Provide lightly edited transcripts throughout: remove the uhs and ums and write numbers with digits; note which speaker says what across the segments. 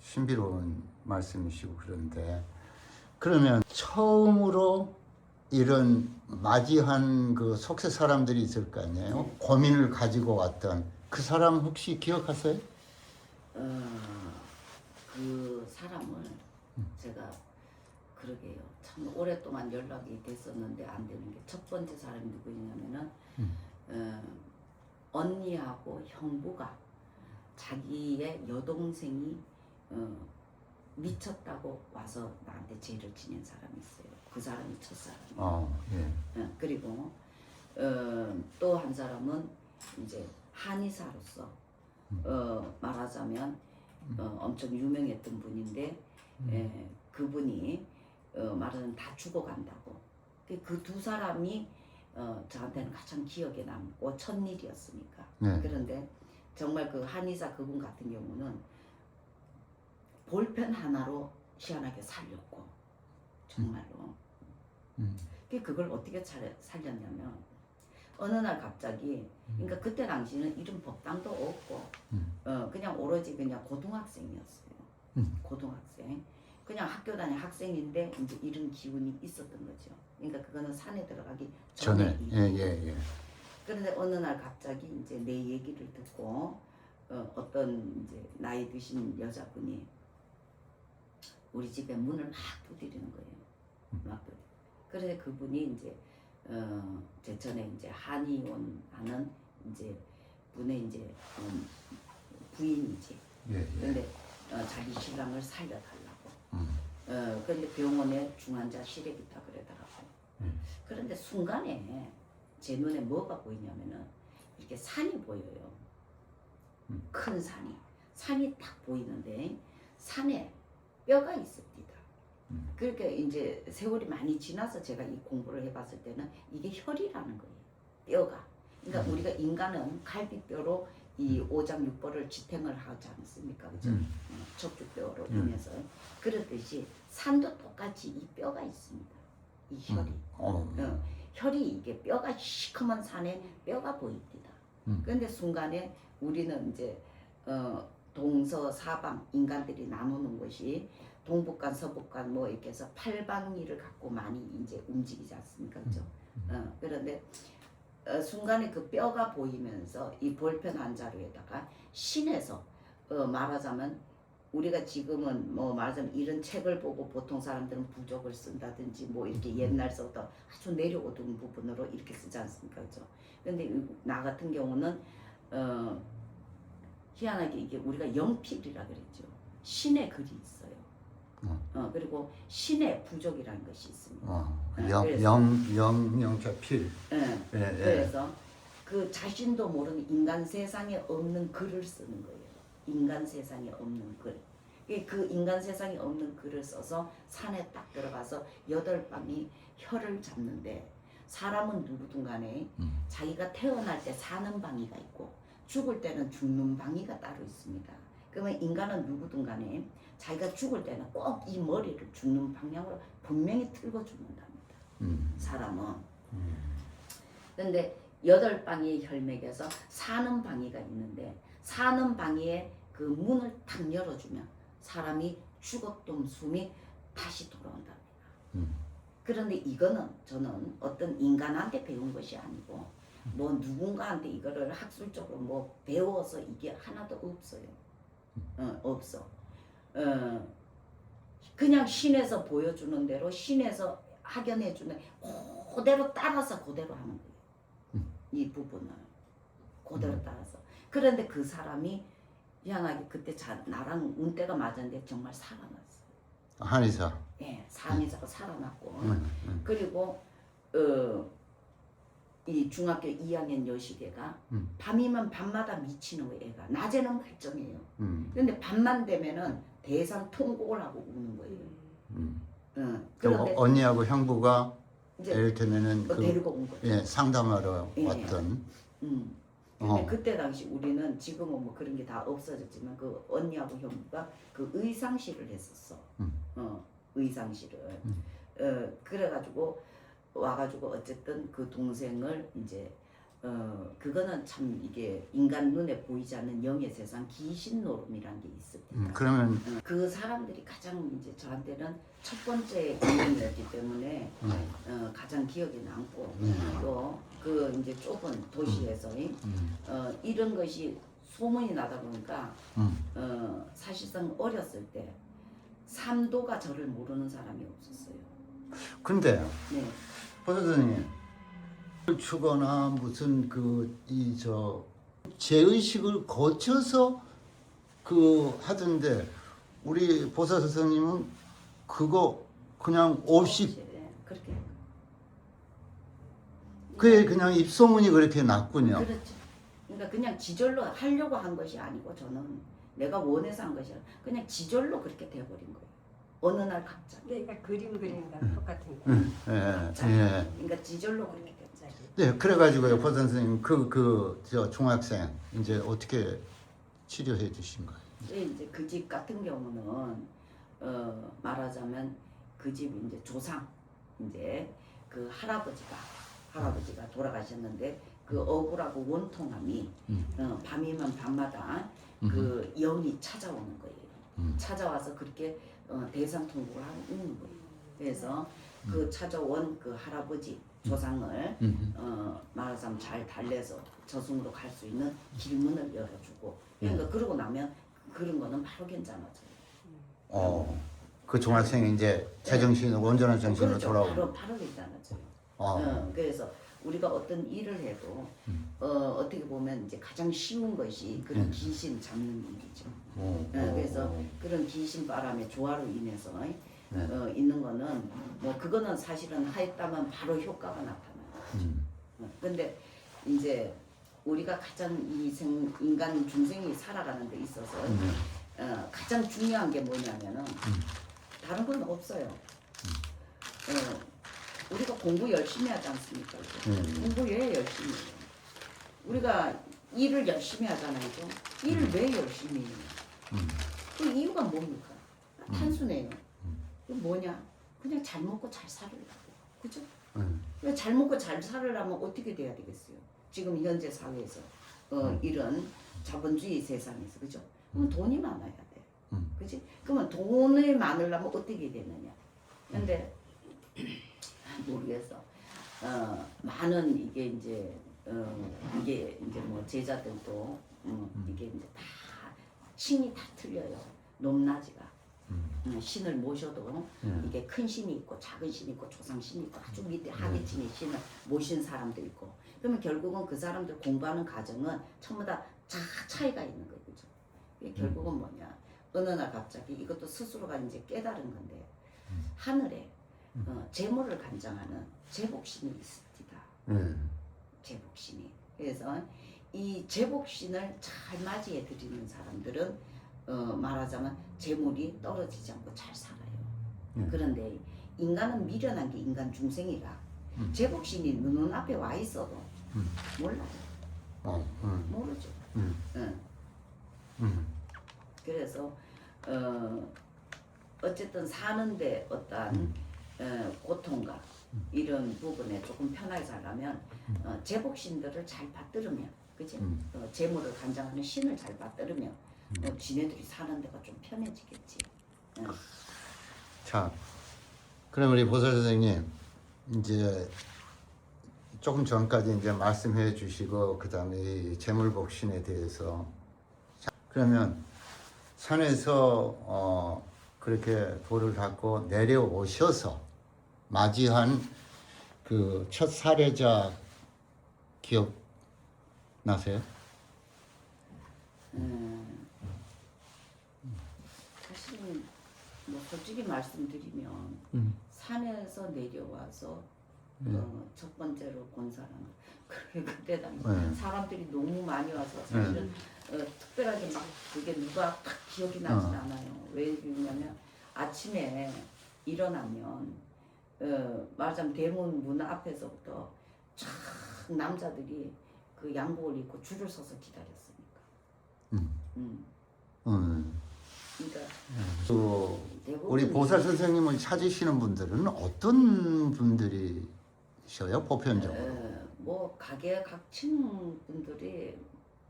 Speaker 1: 신비로운 말씀이시고 그런데 그러면 처음으로 이런 맞이한 그 속세 사람들이 있을 거 아니에요? 고민을 가지고 왔던 그 사람 혹시 기억하세요?
Speaker 2: 그 사람을 제가 그러게요. 참 오랫동안 연락이 됐었는데 안 되는 게 첫 번째 사람이 누구냐면은 언니하고 형부가 자기의 여동생이 미쳤다고 와서 나한테 죄를 지낸 사람이 있어요. 그 사람이 첫 사람이에요.
Speaker 1: 예.
Speaker 2: 그리고 또 한 사람은 이제 한의사로서 말하자면 엄청 유명했던 분인데 그분이 말하자면 다 죽어간다고. 그 두 사람이 저한테는 가장 기억에 남고 첫일이었으니까.
Speaker 1: 네.
Speaker 2: 그런데 정말 그 한의사 그분 같은 경우는 볼펜 하나로 희한하게 살렸고 정말로. 그걸 어떻게 살렸냐면 어느 날 갑자기, 그러니까 그때 당시는 이런 법당도 없고 그냥 오로지 그냥 고등학생이었어요. 고등학생. 그냥 학교 다니는 학생인데 이제 이런 기운이 있었던 거죠. 그러니까 그거는 산에 들어가기 전에.
Speaker 1: 예.
Speaker 2: 그런데 어느 날 갑자기 이제 내 얘기를 듣고 어떤 이제 나이 드신 여자분이 우리 집에 문을 막 두드리는 거예요. 막 두드리고. 그래서 그분이 이제 제 전에 이제 한의원 하는 이제 분의 이제 부인이지. 그런데 자기 신랑을 살려달라고. 그런데 병원에 중환자실에 있다 그러더라고. 그런데 순간에 제 눈에 뭐가 보이냐면은 이렇게 산이 보여요. 큰 산이 딱 보이는데 산에 뼈가 있습니다. 그렇게 이제 세월이 많이 지나서 제가 이 공부를 해봤을 때는 이게 혈이라는 거예요. 뼈가. 그러니까 우리가 인간은 갈비뼈로 이 오장육부를 지탱을 하지 않습니까? 그죠? 척추뼈로 인해서. 그렇듯이 산도 똑같이 이 뼈가 있습니다. 이 혈이. 혈이 이게 뼈가 시커먼 산에 뼈가 보입니다. 그런데 순간에 우리는 이제 동서사방 인간들이 나누는 것이 동북간 서북간 뭐 이렇게 해서 팔방미를 갖고 많이 이제 움직이지 않습니까? 그죠? 그런데 순간에 그 뼈가 보이면서 이 볼펜 한 자루에다가 신에서 말하자면 우리가 지금은 뭐 말하자면 이런 책을 보고 보통 사람들은 부족을 쓴다든지 뭐 이렇게 옛날서부터 아주 내려오던 부분으로 이렇게 쓰지 않습니까? 그죠? 근데 나 같은 경우는 희한하게 이게 우리가 영필이라 그랬죠. 신의 글이 있어요. 그리고 신의 부족이라는 것이 있습니다.
Speaker 1: 영자필.
Speaker 2: 그래서 그 자신도 모르는 인간 세상에 없는 글을 쓰는 거예요. 인간 세상에 없는 글. 그 인간 세상에 없는 글을 써서 산에 딱 들어가서 8방이 혀를 잡는데 사람은 누구든 간에 자기가 태어날 때 사는 방위가 있고 죽을 때는 죽는 방위가 따로 있습니다. 그러면 인간은 누구든 간에 자기가 죽을 때는 꼭 이 머리를 죽는 방향으로 분명히 틀고 죽는답니다. 사람은. 그런데 8방이 혈맥에서 사는 방위가 있는데 사는 방위에 그 문을 탁 열어주면 사람이 죽었던 숨이 다시 돌아온답니다. 그런데 이거는 저는 어떤 인간한테 배운 것이 아니고 뭐 누군가한테 이거를 학술적으로 뭐 배워서 이게 하나도 없어요. 없어. 그냥 신에서 보여주는 대로 신에서 학연해주는 그대로 따라서 그대로 하는 거예요. 이 부분을 그대로 따라서. 그런데 그 사람이 희한하게 그때 나랑 운때가 맞았는데 정말 살아났어요.
Speaker 1: 한의사.
Speaker 2: 예, 한의사가 살아났고 그리고 이 중학교 2학년 여시개가 밤이면 밤마다 미치는 거예요. 애가 낮에는 멀쩡해요. 근데 밤만 되면은 대상 통곡을 하고 우는 거예요.
Speaker 1: 그런데 언니하고 형부가
Speaker 2: 이제
Speaker 1: 예를 들면은
Speaker 2: 데리고 온 거죠.
Speaker 1: 예, 상담하러 왔던.
Speaker 2: 근데 그때 당시 우리는 지금은 뭐 그런 게 다 없어졌지만 그 언니하고 형부가 그 의상실을 했었어. 의상실을. 그래가지고 와가지고 어쨌든 그 동생을 이제 그거는 참 이게 인간 눈에 보이지 않는 영의 세상 귀신 노름이란 게 있습니다.
Speaker 1: 그러면
Speaker 2: 그 사람들이 가장 이제 저한테는 첫 번째 경험이었기 때문에 가장 기억에 남고 또 그 이제 좁은 도시에서 이런 것이 소문이 나다 보니까 사실상 어렸을 때 삼도가 저를 모르는 사람이 없었어요.
Speaker 1: 근데
Speaker 2: 네.
Speaker 1: 보사선생님 주거나 무슨 제의식을 거쳐서 하던데 우리 보사 선생님은 그거 그냥 없이
Speaker 2: 네, 그렇게
Speaker 1: 그게 그냥 입소문이 그렇게 났군요.
Speaker 2: 그렇죠. 그러니까 그냥 지절로 하려고 한 것이 아니고 저는 내가 원해서 한 것이 아니라 그냥 지절로 그렇게 돼버린 거예요. 어느 날 갑자기.
Speaker 3: 그러니까 그림 그리는 거랑 똑같은 거.
Speaker 1: 예.
Speaker 2: 그러니까 지절로 그렇게 됐죠.
Speaker 1: 네, 그래가지고요, 보사 선생님 저 중학생 이제 어떻게 치료해 주신 거예요?
Speaker 2: 이제 그 집 같은 경우는 말하자면 그 집 이제 조상 이제 그 할아버지가 돌아가셨는데 그 억울하고 원통함이 밤이면 밤마다 그 영이 찾아오는 거예요. 찾아와서 그렇게 대상통곡을 하는 거예요. 그래서 그 찾아온 그 할아버지 조상을 말하자면 잘 달래서 저승으로 갈 수 있는 길문을 열어주고 그러니까 그러고 나면 그런 거는 바로 괜찮아져요.
Speaker 1: 그 중학생이 이제 제정신으로 온전한 정신으로
Speaker 2: 그렇죠.
Speaker 1: 돌아오고.
Speaker 2: 바로 괜찮아져요. 그래서 우리가 어떤 일을 해도 어떻게 보면 이제 가장 쉬운 것이 그런 귀신 잡는 일이죠. 그래서 그런 귀신 바람의 조화로 인해서 있는 거는 뭐 그거는 사실은 하였다면 바로 효과가 나타나요. 근데 이제 우리가 가장 인간 중생이 살아가는 데 있어서 가장 중요한 게 뭐냐면은 다른 건 없어요. 우리가 공부 열심히 하지 않습니까? 공부 왜 열심히 해요? 우리가 일을 열심히 하잖아요. 일을 왜 열심히 해요? 그 이유가 뭡니까? 단순해요. 그 뭐냐? 그냥 잘 먹고 잘 살으려고. 그죠? 왜 잘 먹고 잘 살으려면 어떻게 돼야 되겠어요? 지금 현재 사회에서 이런 자본주의 세상에서 그죠? 그럼 돈이 많아야 돼. 그지? 그러면 돈이 많으려면 어떻게 되느냐? 근데 모르겠어. 많은 이게 이제 뭐 제자들도 이게 이제 다 신이 다 틀려요. 높낮이가. 신을 모셔도 이게 큰 신이 있고 작은 신이 있고 조상 신이 있고 아주 밑에 하계층의 신을 모신 사람도 있고 그러면 결국은 그 사람들 공부하는 과정은 전부 다 차이가 있는 거죠. 그죠? 이게 결국은 뭐냐? 어느 날 갑자기 이것도 스스로가 이제 깨달은 건데 하늘에 재물을 간장하는 제복신이 있습니다. 제복신이. 그래서 이 제복신을 잘 맞이해 드리는 사람들은 말하자면 재물이 떨어지지 않고 잘 살아요. 그런데 인간은 미련한 게 인간 중생이라 제복신이 눈앞에 와 있어도 몰라요. 모르죠. 그래서 어쨌든 사는데 어떤 고통과 이런 부분에 조금 편하게 살려면 제복신들을 잘 받들으면 그치? 재물을 간장하는 신을 잘 받들으면 지네들이 사는 데가 좀 편해지겠지.
Speaker 1: 자, 그럼 우리 보살 선생님 이제 조금 전까지 이제 말씀해 주시고 그다음에 이 재물복신에 대해서 그러면 산에서 그렇게 돌을 갖고 내려오셔서 맞이한 그 첫 사례자 기억 나세요?
Speaker 2: 사실은 뭐 솔직히 말씀드리면 산에서 내려와서 첫 번째로 본 사람 그때 당시 사람들이 너무 많이 와서 사실은 특별하게 막 그게 누가 딱 기억이 나진 않아요. 왜 그러냐면 아침에 일어나면 말하자면 대문 문 앞에서부터 쫙 남자들이 그 양복을 입고 줄을 서서 기다렸으니까. 그러니까
Speaker 1: 우리 보살 선생님을 찾으시는 분들은 어떤 분들이셔요? 보편적으로?
Speaker 2: 뭐 가게 각층 분들이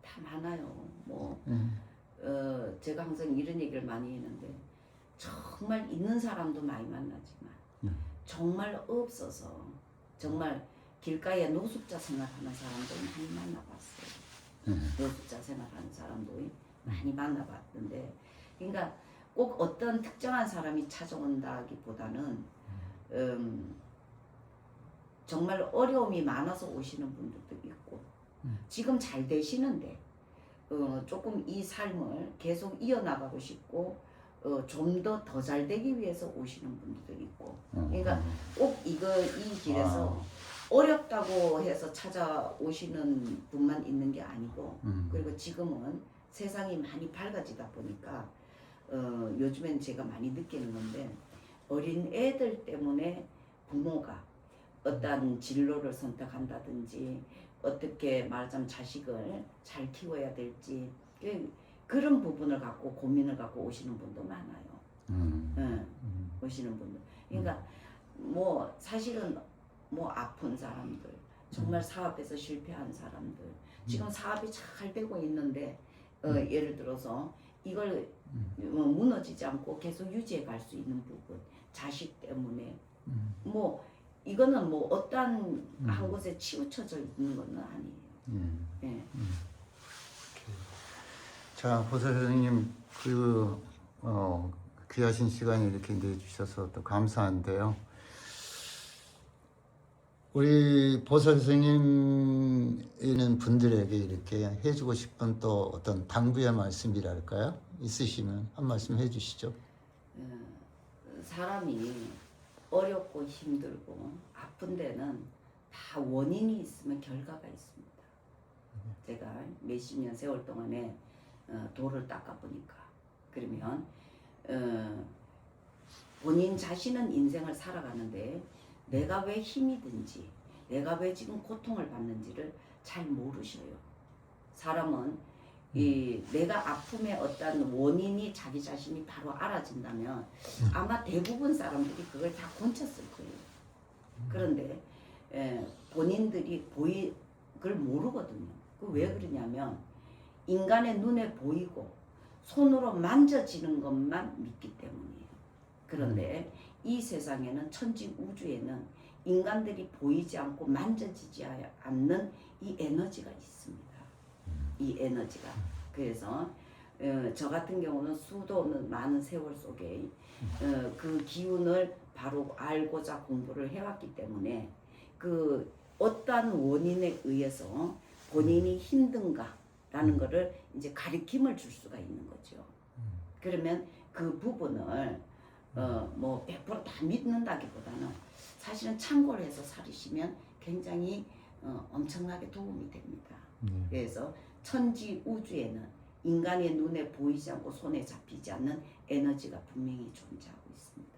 Speaker 2: 다 많아요. 뭐 제가 항상 이런 얘기를 많이 했는데 정말 있는 사람도 많이 만나지만 정말 없어서 정말 길가에 노숙자 생활하는 사람도 많이 만나봤어요. 노숙자 생활하는 사람도 많이 만나봤는데, 그러니까 꼭 어떤 특정한 사람이 찾아온다기보다는 정말 어려움이 많아서 오시는 분들도 있고 지금 잘 되시는데 조금 이 삶을 계속 이어나가고 싶고 좀 더 잘 되기 위해서 오시는 분들도 있고, 그러니까 꼭 이 길에서 어렵다고 해서 찾아오시는 분만 있는 게 아니고, 그리고 지금은 세상이 많이 밝아지다 보니까 요즘엔 제가 많이 느끼는 건데, 어린 애들 때문에 부모가 어떤 진로를 선택한다든지 어떻게 말하자면 자식을 잘 키워야 될지 그런 부분을 갖고 고민을 갖고 오시는 분도 많아요. 오시는 분들. 그러니까 뭐 사실은 뭐 아픈 사람들, 정말 사업에서 실패한 사람들, 지금 사업이 잘 되고 있는데 예를 들어서 이걸 무너지지 않고 계속 유지해 갈 수 있는 부분, 자식 때문에 뭐 이거는 뭐 어떠한 한 곳에 치우쳐져 있는 건 아니에요. 예.
Speaker 1: 자, 보살 선생님 귀하신 시간을 이렇게 내주셔서 또 감사한데요. 우리 보살 선생님이는 분들에게 이렇게 해주고 싶은 또 어떤 당부의 말씀이랄까요? 있으시면 한 말씀 해주시죠.
Speaker 2: 사람이 어렵고 힘들고 아픈 데는 다 원인이 있으면 결과가 있습니다. 제가 몇십 년 세월 동안에 돌을 닦아보니까 그러면 본인 자신은 인생을 살아가는데 내가 왜 힘이 든지 내가 왜 지금 고통을 받는지를 잘 모르셔요. 사람은 내가 아픔의 어떤 원인이 자기 자신이 바로 알아진다면 아마 대부분 사람들이 그걸 다 고쳤을 거예요. 그런데 본인들이 그걸 모르거든요. 그 왜 그러냐면 인간의 눈에 보이고 손으로 만져지는 것만 믿기 때문이에요. 그런데 이 세상에는 천지 우주에는 인간들이 보이지 않고 만져지지 않는 이 에너지가 있습니다. 이 에너지가. 그래서 저 같은 경우는 수도 없는 많은 세월 속에 그 기운을 바로 알고자 공부를 해왔기 때문에 그 어떠한 원인에 의해서 본인이 힘든가라는 거를 이제 가리킴을 줄 수가 있는 거죠. 그러면 그 부분을 뭐 100% 다 믿는다기보다는 사실은 참고를 해서 살으시면 굉장히 엄청나게 도움이 됩니다. 그래서 천지 우주에는 인간의 눈에 보이지 않고 손에 잡히지 않는 에너지가 분명히 존재하고 있습니다.